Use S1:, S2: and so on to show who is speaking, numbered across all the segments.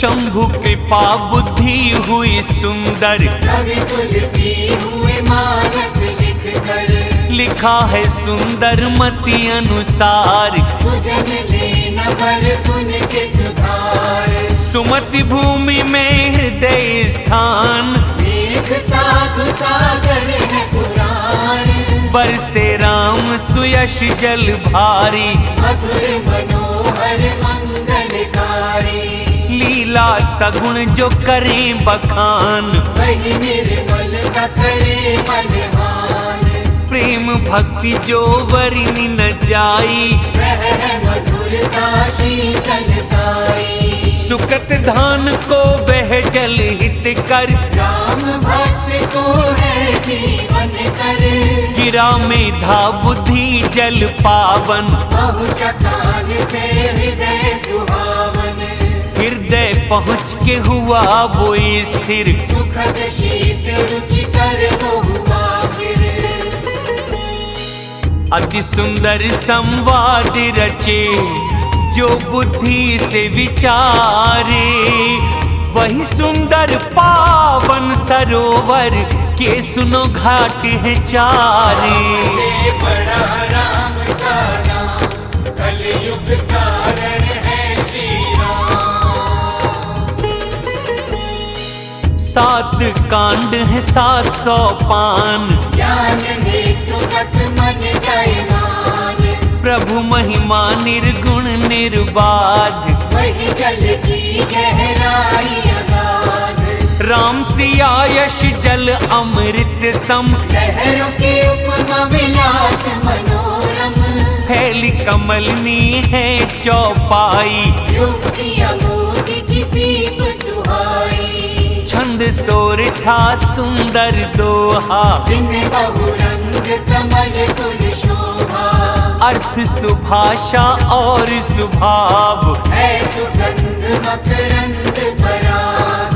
S1: शंभु कृपा बुद्धि हुई सुंदर,
S2: कवि तुलसी हुए मानस लिख कर,
S1: लिखा है सुंदर मति अनुसार।
S2: सुजन लेना पर सुन के सुधार,
S1: सुमति भूमि में हृदय स्थान,
S2: मेघ साधु सागर है पुराण।
S1: बरसे राम सुयश जल भारी,
S2: मधुर मनोहर मंगलकारी।
S1: लीला सगुण जो करें बखान,
S2: वही निर्मलता करे मनमान।
S1: प्रेम भक्ति जो वर्णि न जाई,
S2: वह है मधुरता शीतलताई।
S1: सुकृत धान को वह जल हित कर,
S2: राम भक्त को है जीवन कर।
S1: गिरा मेधा बुद्धि जल पावन,
S2: बहु चट्टान से हृदय सुहावन।
S1: हृदय पहुँच के हुआ वो स्थिर,
S2: सुखद शीत रुचिकर वो हुआ फिर।
S1: अति सुंदर संवाद रचे जो बुद्धि से विचारे, वही सुंदर पावन सरोवर के सुनो घाट है चारे।
S2: से बड़ा राम का नाम, कलयुग कारण है श्री राम।
S1: 7 कांड है 700 पान,
S2: ज्ञान नेत्रगत मन जयमान।
S1: प्रभु महिमा निर्गुण निर्बाध,
S2: वही जल की गहराई अगाध।
S1: राम सिया यश जल अमृत सम,
S2: लहरों की उपमा विलास मनोरम।
S1: फैली कमलनी है चौपाई,
S2: युक्ति अमोघ किसी को सुहाई।
S1: छंद सोर था सुंदर दोहा,
S2: जिनमें बहुरंग कमल कुल शोभा।
S1: अर्थ सुभाषा और सुभाव,
S2: है सुगंध मकरंद पराग।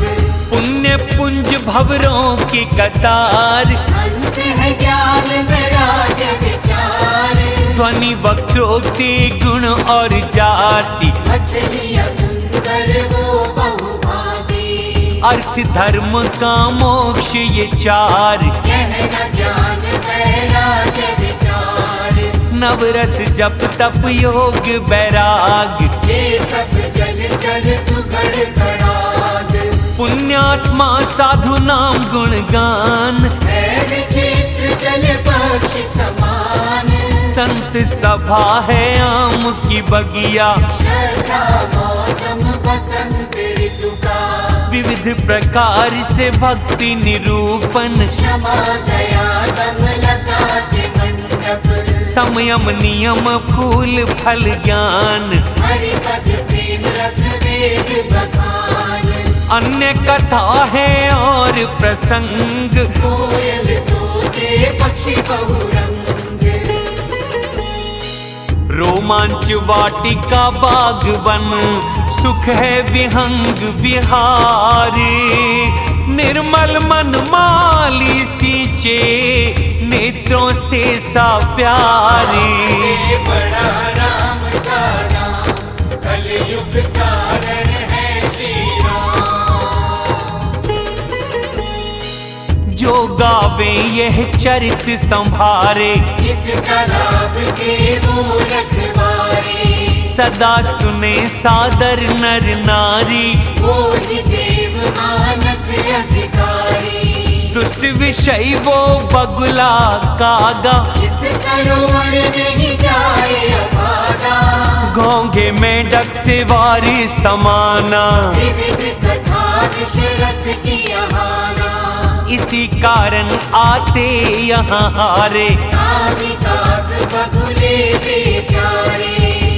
S1: पुण्य पुंज भवरों की कतार,
S2: हंस है ज्ञान वैराग्य विचार।
S1: ध्वनि वक्रोक्ति गुण और जाति,
S2: मछलियाँ सुंदर वो बहुभांति।
S1: अर्थ धर्म का मोक्ष ये चार।
S2: कहना ज्ञान वैराग्य विचार।
S1: नवरस जप तप योग बैराग,
S2: ये सब जल जल सुगढ़ तड़ाग।
S1: पुण्यात्मा साधु नाम गुणगान,
S2: है विचित्र जल पक्षी समान।
S1: संत सभा है आम की बगिया,
S2: श्रद्धा मौसम बसंत ऋतु का।
S1: विविध प्रकार से भक्ति निरूपण,
S2: क्षमा दया दम लता के मंडप।
S1: संयम नियम फूल फल ज्ञान,
S2: हरि पद प्रेम रस वेद बखान।
S1: अन्य कथा है और प्रसंग,
S2: कोयल तोते पक्षी बहुरंग।
S1: रोमांच वाटिका बागवन, सुख है विहंग विहारे। निर्मल मन माली सींचे, नेत्रों से सा प्यारे।
S2: से बड़ा राम का नाम, कलयुग कारण है श्री राम।
S1: जो गावे यह चरित संभारे,
S2: इस तालाब के वो रखवारे।
S1: सदा सुने सादर नर नारी,
S2: वो ही देव मानस अधिकारी।
S1: दुष्ट विषय वो बगुला कागा,
S2: इस सरोवर नहीं जाए अभागा।
S1: घोंघे में डक से वारी समाना,
S2: विविध कथा विष रस की आहाना।
S1: इसी कारण आते यहाँ हारे,
S2: कामी काग बगुले बेचारे।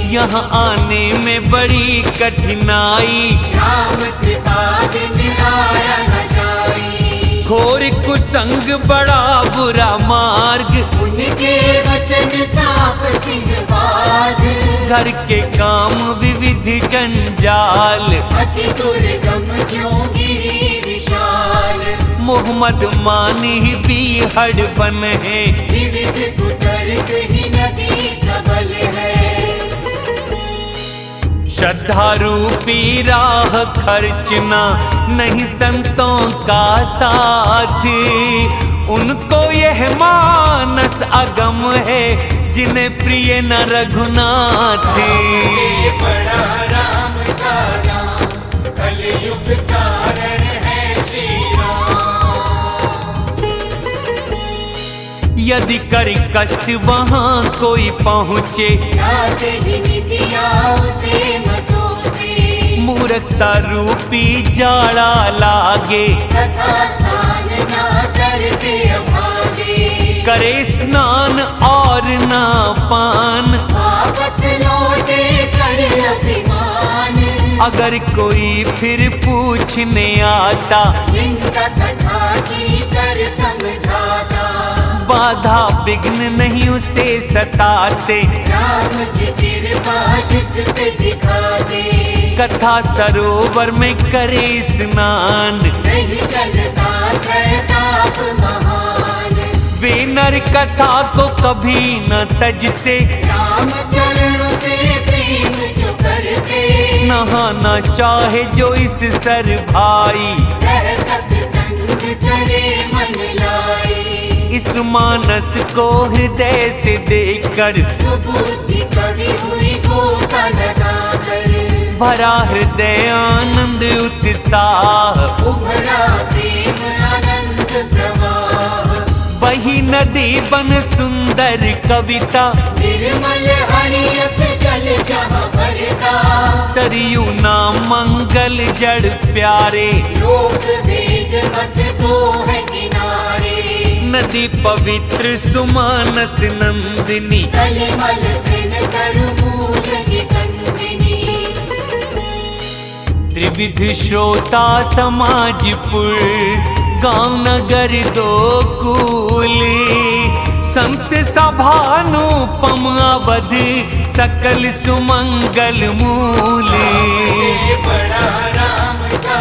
S1: यहाँ आने में बड़ी कठिनाई,
S2: राम कृपा दिन आया न जाई।
S1: घोर कुसंग बड़ा बुरा मार्ग,
S2: उनके वचन साप सिंह बाघ।
S1: घर के काम विविध जंजाल,
S2: अति दुर्गम ज्यों गिरि विशाल।
S1: मोहम्मद मानी भी हड़बन है,
S2: विविध कुतर्क ही नदी सबल है।
S1: श्रद्धा रूपी राह खर्चना नहीं संतों का साथ, उनको यह मानस अगम है जिन्हें प्रिय न रघुनाथ।
S2: से बड़ा राम का नाम, कलयुग कारण है श्री राम।
S1: यदि कर कष्ट वहाँ कोई पहुँचे,
S2: जाते ही निधिया उसे मसोसे,
S1: मूर्खता रूपी जाड़ा लागे,
S2: तथा स्नान ना करके अभागे,
S1: करे स्नान और ना पान,
S2: वापस लौटे कर अभिमान।
S1: अगर कोई फिर पूछने आता,
S2: चिंता कथा की कर समझाता,
S1: बाधा विघ्न नहीं उसे सताते,
S2: राम जी कृपा जिस पे दिखा दे,
S1: कथा सरोवर में करे स्नान,
S2: नहीं चलता प्रताप महान।
S1: वे नर कथा को कभी न तजते,
S2: राम चरणों से प्रेम जो करते,
S1: नहाना चाहे जो इस सर भाई,
S2: रह सत्संग करे मन लाई।
S1: इस मानस को हृदय से देखकर,
S2: सुबुद्धि कवि हुई गोता लगाकर,
S1: भरा हृदय आनंद उत्साह,
S2: उभरा प्रेम आनंद प्रवाह।
S1: वही नदी बन सुंदर कविता,
S2: निर्मल हरियस जल जहाँ भरता,
S1: सरयू नाम मंगल जड़ प्यारे,
S2: लोक वेद मत तो है किनारे,
S1: नदी पवित्र सुमानस नंदिनी,
S2: कलिमल तृण करु मूल निकंदिनी।
S1: त्रिविध श्रोता समाजपुर, गांव नगर दो कूल, संत सभानुपम अवध, सकल सुमंगल मूल।
S2: से बड़ा राम का